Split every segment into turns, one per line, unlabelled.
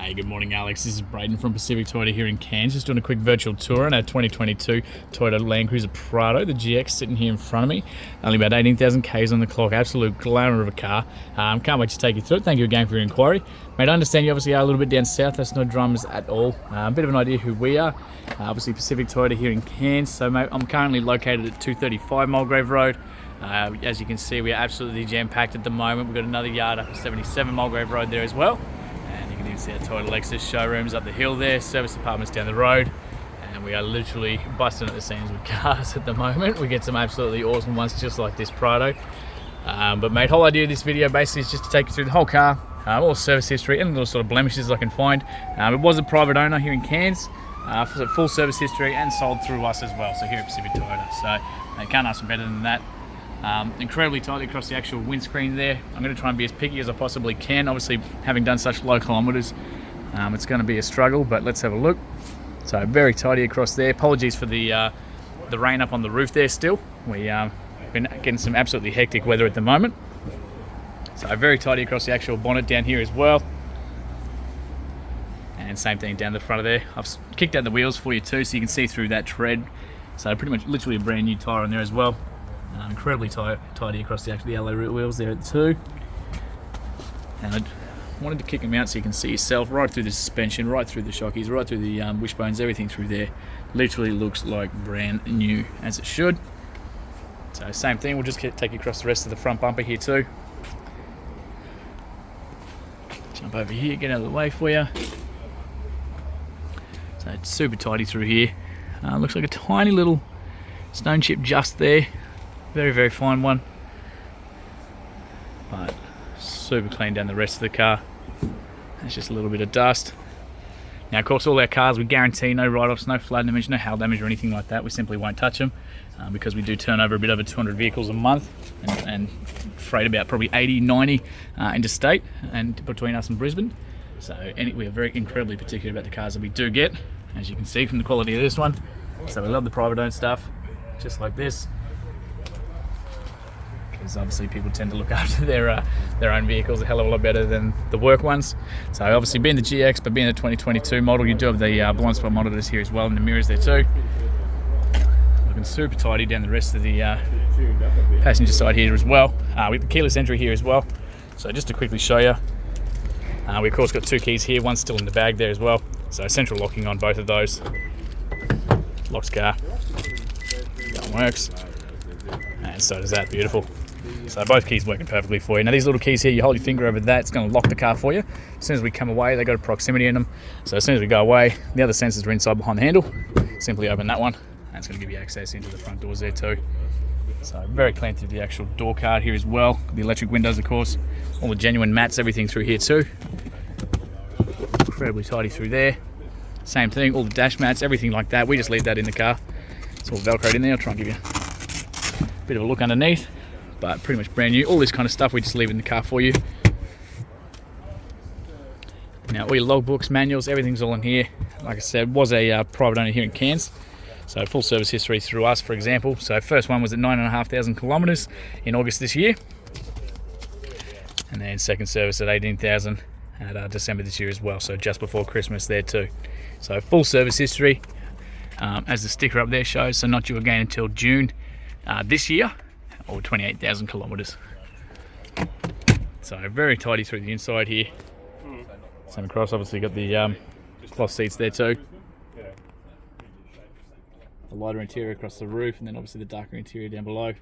Hey, good morning, Alex. This is Braden from Pacific Toyota here in Cairns. Just doing a quick virtual tour on our 2022 Toyota Landcruiser Prado, the GX sitting here in front of me. Only about 18,000 Ks on the clock. Absolute glamour of a car. Can't wait to take you through it. Thank you again for your inquiry. Mate, I understand you obviously are a little bit down south. That's no dramas at all. A bit of an idea who we are. Obviously Pacific Toyota here in Cairns. So, mate, I'm currently located at 235 Mulgrave Road. As you can see, we are absolutely jam-packed at the moment. We've got another yard up at 77 Mulgrave Road there as well. And you can even see our Toyota Lexus showrooms up the hill there, service departments down the road. And we are literally busting at the seams with cars at the moment. We get some absolutely awesome ones just like this Prado. But mate, whole idea of this video basically is just to take you through the whole car, all service history and little sort of blemishes I can find. It was a private owner here in Cairns, for full service history and sold through us as well, so here at Pacific Toyota. So they can't ask for better than that. Incredibly tight across the actual windscreen there. I'm going to try and be as picky as I possibly can. Obviously, having done such low kilometres, it's going to be a struggle, but let's have a look. So very tidy across there. Apologies for the rain up on the roof there still. We've been getting some absolutely hectic weather at the moment. So very tidy across the actual bonnet down here as well. And same thing down the front of there. I've kicked out the wheels for you too, so you can see through that tread. So pretty much literally a brand new tyre on there as well. Incredibly tidy across the actual yellow rear wheels there at the two. And I wanted to kick them out so you can see yourself right through the suspension, right through the shockies, right through the wishbones, everything through there. Literally looks like brand new, as it should. So same thing, we'll just take you across the rest of the front bumper here too. Jump over here, get out of the way for you. So it's super tidy through here. Looks like a tiny little stone chip just there. Very, very fine one. But super clean down the rest of the car. It's just a little bit of dust. Now, of course, all our cars, we guarantee no write-offs, no flood damage, no hail damage or anything like that. We simply won't touch them because we do turn over a bit over 200 vehicles a month and freight about probably 80, 90 interstate and between us and Brisbane. So we are very incredibly particular about the cars that we do get, as you can see from the quality of this one. So we love the private owned stuff, just like this. Because obviously people tend to look after their own vehicles a hell of a lot better than the work ones. So obviously being the GX, but being the 2022 model, you do have the blind spot monitors here as well, and the mirrors there too. Looking super tidy down the rest of the passenger side here as well. With the keyless entry here as well. So just to quickly show you, we of course got two keys here, one's still in the bag there as well. So central locking on both of those. Locks car, that works, and so does that, beautiful. So both keys working perfectly for you. Now these little keys here, you hold your finger over that, it's going to lock the car for you. As soon as we come away, they got a proximity in them. So as soon as we go away, the other sensors are inside behind the handle. Simply open that one, and it's going to give you access into the front doors there too. So very clean through the actual door card here as well. The electric windows, of course. All the genuine mats, everything through here too. Incredibly tidy through there. Same thing, all the dash mats, everything like that. We just leave that in the car. It's all Velcroed in there. I'll try and give you a bit of a look underneath, but pretty much brand new. All this kind of stuff we just leave in the car for you. Now all your logbooks, manuals, everything's all in here. Like I said, was a private owner here in Cairns. So full service history through us, for example. So first one was at 9,500 kilometres in August this year. And then second service at 18,000 at December this year as well. So just before Christmas there too. So full service history, as the sticker up there shows. So not due again until June this year, or 28,000 kilometres. So very tidy through the inside here. Same across, obviously got the cloth seats there too. The lighter interior across the roof, and then obviously the darker interior down below.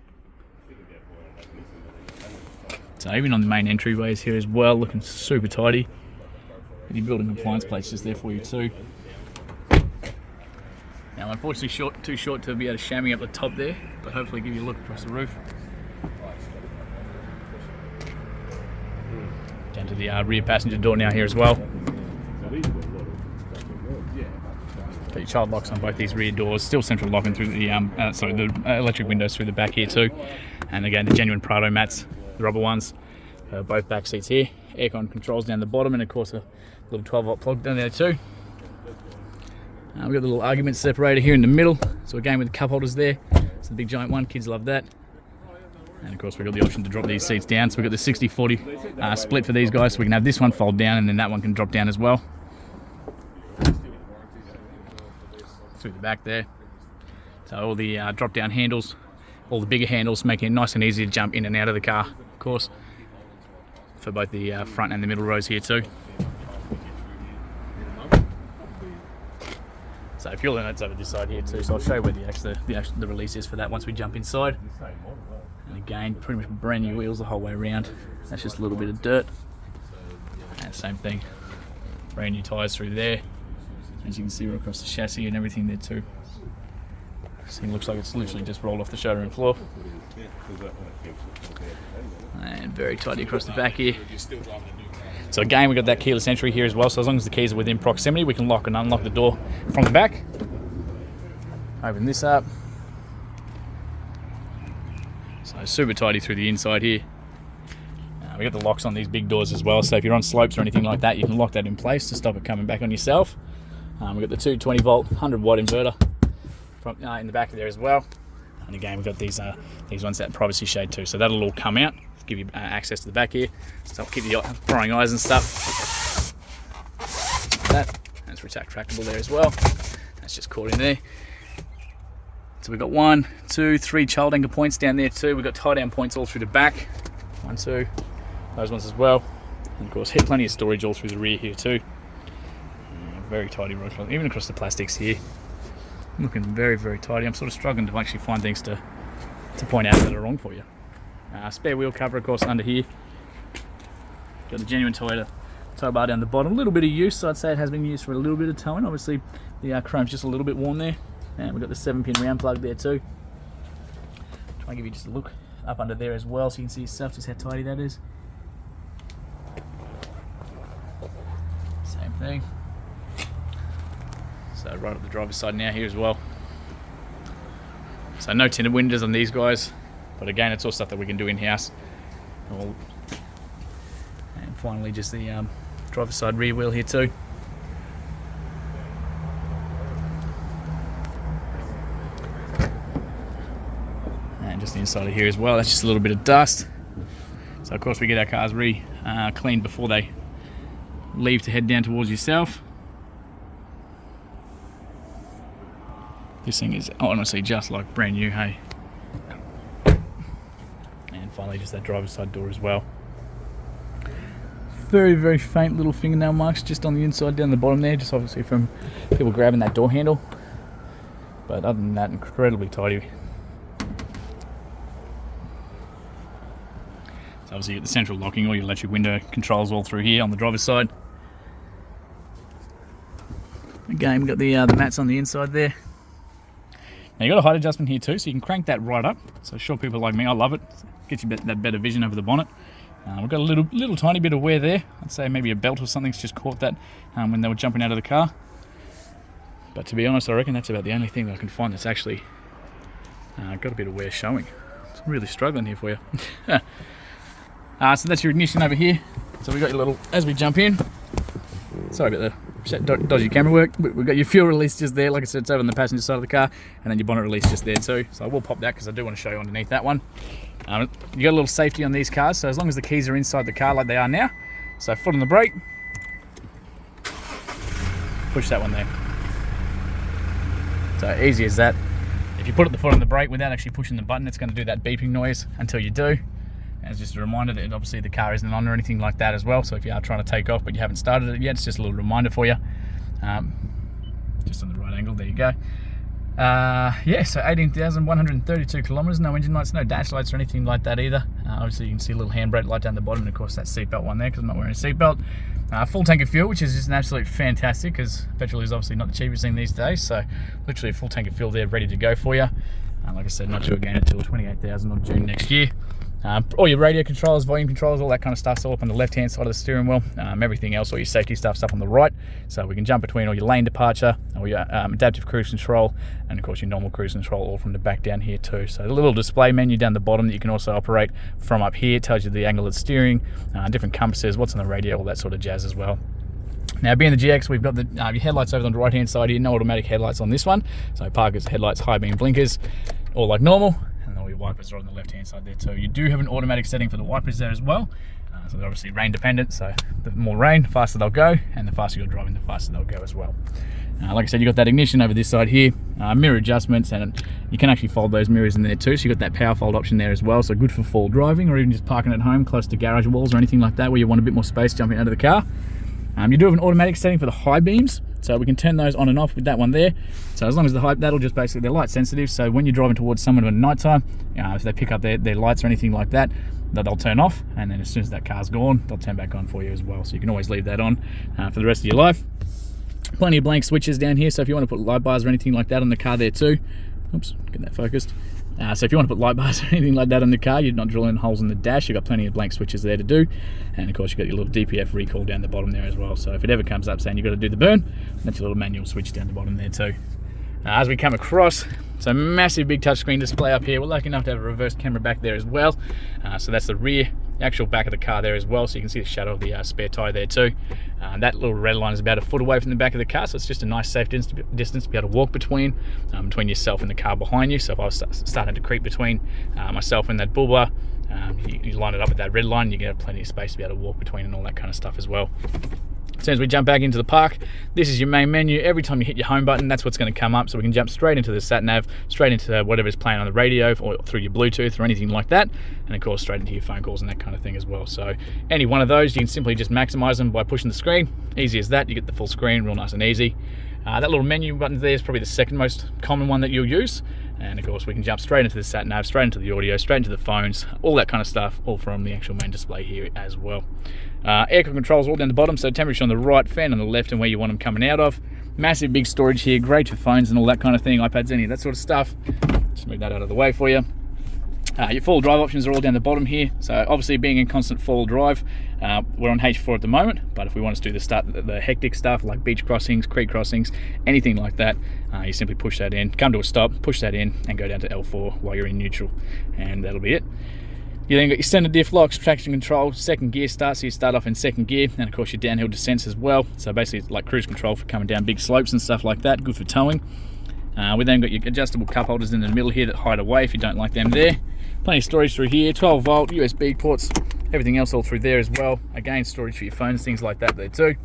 So even on the main entryways here as well, looking super tidy. With your building compliance plates just there for you too. Now unfortunately too short to be able to chamois up the top there, but hopefully give you a look across the roof. Down to the rear passenger door now here as well. Got your child locks on both these rear doors, still central locking through the electric windows through the back here too. And again, the genuine Prado mats, the rubber ones, both back seats here. Aircon controls down the bottom, and of course a little 12-volt plug down there too. We've got the little argument separator here in the middle. So again with the cup holders there. It's the big giant one, kids love that. And of course we've got the option to drop these seats down. So we've got the 60-40 split for these guys. So we can have this one fold down and then that one can drop down as well. through the back there. So all the drop down handles, all the bigger handles, making it nice and easy to jump in and out of the car, of course, for both the front and the middle rows here too. So fuel inlet's over this side here too, so I'll show you where the release is for that once we jump inside. And again, pretty much brand new wheels the whole way around. That's just a little bit of dirt. And same thing, brand new tyres through there. As you can see right across the chassis and everything there too. This thing looks like it's literally just rolled off the showroom floor. And very tidy across the back here. So again, we've got that keyless entry here as well, so as long as the keys are within proximity, we can lock and unlock the door from the back. Open this up. So super tidy through the inside here. We've got the locks on these big doors as well, so if you're on slopes or anything like that, you can lock that in place to stop it coming back on yourself. We've got the 220 volt, 100 watt inverter from, in the back there as well. And again, we've got these ones that privacy shade too, so that'll all come out. Give you access to the back here, so keep the prying eyes and stuff. That, that's retractable there as well. That's just caught in there. So we've got 1, 2, 3 child anchor points down there too. We've got tie down points all through the back. 1, 2, those ones as well. And of course, plenty of storage all through the rear here too. Very tidy, even across the plastics here. Looking very, very tidy. I'm sort of struggling to actually find things to point out that are wrong for you. Spare wheel cover, of course, under here. Got the genuine Toyota tow bar down the bottom. A little bit of use, so I'd say it has been used for a little bit of towing. Obviously, the chrome's just a little bit worn there. And we've got the 7-pin round plug there too. Try and give you just a look up under there as well, so you can see yourself just how tidy that is. Same thing. So right up the driver's side now here as well. So no tinted windows on these guys. But again, it's all stuff that we can do in-house. And finally, just the driver's side rear wheel here too. And just the inside of here as well. That's just a little bit of dust. So of course we get our cars cleaned before they leave to head down towards yourself. This thing is honestly just like brand new, hey. Finally, just that driver's side door as well. Very, very faint little fingernail marks just on the inside down the bottom there, just obviously from people grabbing that door handle. But other than that, incredibly tidy. So obviously you get the central locking, all your electric window controls all through here on the driver's side. Again, we've got the mats on the inside there. Now you've got a height adjustment here too, so you can crank that right up. So sure, people like me, I love it. Gets you that better vision over the bonnet. We've got a little tiny bit of wear there. I'd say maybe a belt or something's just caught that when they were jumping out of the car. But to be honest, I reckon that's about the only thing that I can find that's actually got a bit of wear showing. It's really struggling here for you. So that's your ignition over here. So we've got your little, as we jump in, sorry about the dodgy camera work. We've got your fuel release just there. Like I said, it's over on the passenger side of the car, and then your bonnet release just there too. So I will pop that because I do want to show you underneath that one. You got a little safety on these cars, so as long as the keys are inside the car like they are now, so foot on the brake, push that one there. So easy as that. If you put the foot on the brake without actually pushing the button, it's going to do that beeping noise until you do. And it's just a reminder that obviously the car isn't on or anything like that as well. So if you are trying to take off but you haven't started it yet, it's just a little reminder for you. Just on the right angle, there you go. Yeah, so 18,132 kilometers, no engine lights, no dash lights or anything like that either. Obviously you can see a little handbrake light down the bottom, and of course that seatbelt one there because I'm not wearing a seatbelt. Full tank of fuel, which is just an absolute fantastic because petrol is obviously not the cheapest thing these days, so literally a full tank of fuel there ready to go for you. Like I said, not due again until 28,000 on June next year. All your radio controls, volume controls, all that kind of stuff's all up on the left hand side of the steering wheel. Everything else, all your safety stuff's up on the right, so we can jump between all your lane departure, all your adaptive cruise control, and of course your normal cruise control all from the back down here too. So the little display menu down the bottom that you can also operate from up here tells you the angle of the steering, different compasses, what's on the radio, all that sort of jazz as well. Now being the GX, we've got the your headlights over on the right hand side here, no automatic headlights on this one, so parkers, headlights, high beam blinkers, all like normal. All your wipers are on the left hand side there too. You do have an automatic setting for the wipers there as well, so they're obviously rain dependent, so the more rain, the faster they'll go, and the faster you're driving, the faster they'll go as well. Like I said, you've got that ignition over this side here, mirror adjustments, and you can actually fold those mirrors in there too, so you've got that power fold option there as well, so good for fall driving or even just parking at home close to garage walls or anything like that where you want a bit more space jumping out of the car. You do have an automatic setting for the high beams, so we can turn those on and off with that one there. So as long as the high, that'll just basically, they're light sensitive, so when you're driving towards someone at night time, if they pick up their lights or anything like that, they'll turn off, and then as soon as that car's gone, they'll turn back on for you as well. So you can always leave that on for the rest of your life. Plenty of blank switches down here, so if you want to put light bars or anything like that on the car there too. Oops, get that focused. So if you want to put light bars or anything like that on the car, you're not drilling holes in the dash, you've got plenty of blank switches there to do. And of course you've got your little DPF recall down the bottom there as well. So if it ever comes up saying you've got to do the burn, that's your little manual switch down the bottom there too. As we come across, so massive big touchscreen display up here. We're lucky enough to have a reverse camera back there as well. So that's the rear, the actual back of the car there as well, so you can see the shadow of the spare tyre there too. That little red line is about a foot away from the back of the car, so it's just a nice safe distance to be able to walk between yourself and the car behind you. So if I was starting to creep between myself and that bull bar, you line it up with that red line, you get plenty of space to be able to walk between and all that kind of stuff as well. As soon as we jump back into the park, this is your main menu. Every time you hit your home button, that's what's going to come up, so we can jump straight into the sat nav, straight into whatever's playing on the radio or through your Bluetooth or anything like that, and of course straight into your phone calls and that kind of thing as well. So any one of those, you can simply just maximize them by pushing the screen. Easy as that, you get the full screen, real nice and easy. That little menu button there is probably the second most common one that you'll use. And of course we can jump straight into the sat nav, straight into the audio, straight into the phones, all that kind of stuff, all from the actual main display here as well. Aircon controls all down the bottom, so temperature on the right, fan on the left, and where you want them coming out of. Massive big storage here, great for phones and all that kind of thing, iPads, any of that sort of stuff. Just move that out of the way for you. Your four-wheel drive options are all down the bottom here. So obviously being in constant four-wheel drive, we're on H4 at the moment, but if we want to do the hectic stuff like beach crossings, creek crossings, anything like that, you simply push that in, come to a stop, push that in, and go down to L4 while you're in neutral, and that'll be it. You then got your center diff locks, traction control, second gear start, so you start off in second gear, and of course your downhill descents as well. So basically it's like cruise control for coming down big slopes and stuff like that, good for towing. We then got your adjustable cup holders in the middle here that hide away if you don't like them there. Plenty of storage through here, 12 volt, USB ports, everything else all through there as well. Again, storage for your phones, things like that there too.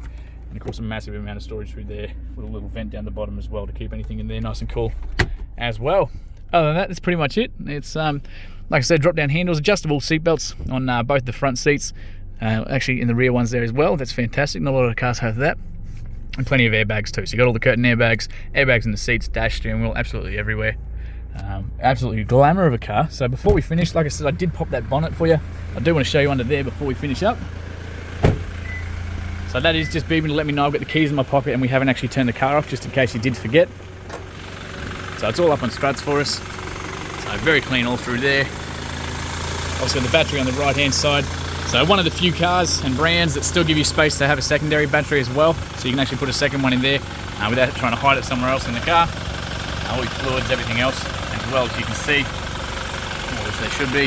And of course a massive amount of storage through there with a little vent down the bottom as well to keep anything in there nice and cool as well. Other than that, that's pretty much it. It's like I said, drop down handles, adjustable seat belts on both the front seats, actually in the rear ones there as well. That's fantastic, not a lot of cars have that. And plenty of airbags too, so you got all the curtain airbags in the seats, dash, steering wheel, absolutely everywhere. Absolutely glamour of a car. So before we finish, like I said, I did pop that bonnet for you. I do want to show you under there before we finish up. So that is just beeping to let me know I've got the keys in my pocket and we haven't actually turned the car off, just in case you did forget. So it's all up on struts for us. So very clean all through there. Also got the battery on the right hand side. So one of the few cars and brands that still give you space to have a secondary battery as well. So you can actually put a second one in there without trying to hide it somewhere else in the car. All your fluids, everything else, as well as you can see, which they should be.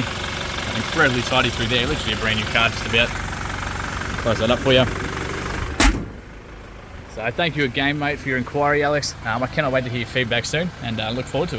Incredibly tidy through there, literally a brand new car just about. Close that up for you. So thank you again, mate, for your inquiry, Alex. I cannot wait to hear your feedback soon, and look forward to it.